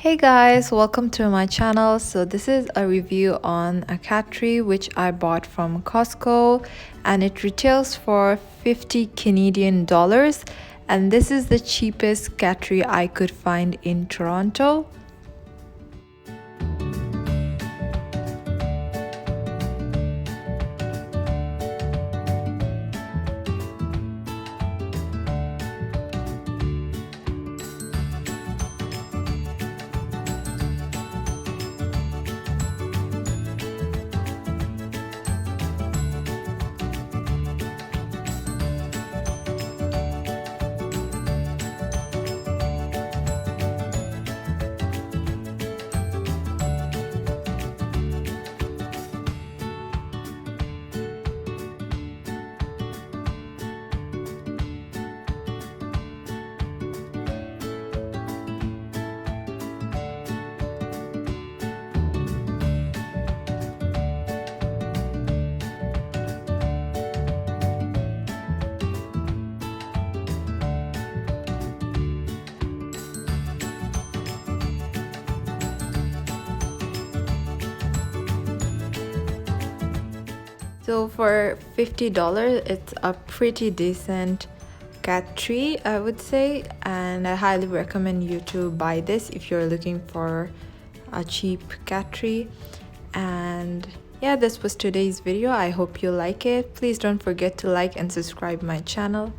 Hey guys, welcome to my channel. So this is a review on a CATRY which I bought from Costco, and it retails for 50 Canadian dollars, and this is the cheapest CATRY I could find in Toronto. So for $50, it's a pretty decent CATRY, I would say, and I highly recommend you to buy this if you're looking for a cheap CATRY. And yeah, this was today's video. I hope you like it. Please don't forget to like and subscribe my channel.